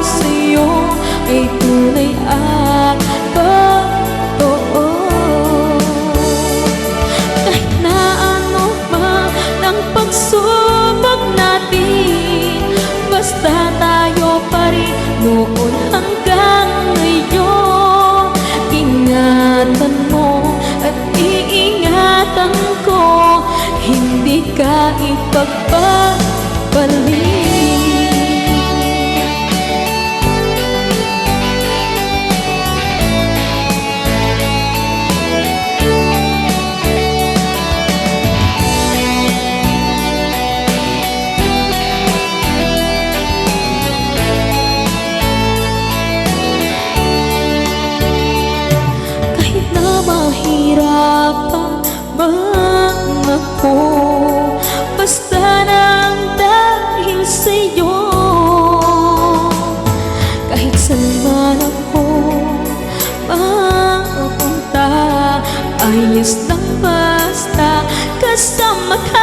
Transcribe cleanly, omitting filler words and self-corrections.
sa'yo ay tunay at totoo. Kahit na ano man ang pagsubok natin, basta tayo pa rin noon hanggang ngayon. Ingatan mo at iingatan ko, hindi ka ipagpapalik. Kahit na mahirapan man ako, basta nang dahil sa'yo. Kahit saan man ako mapunta, ayos lang basta kasama ka.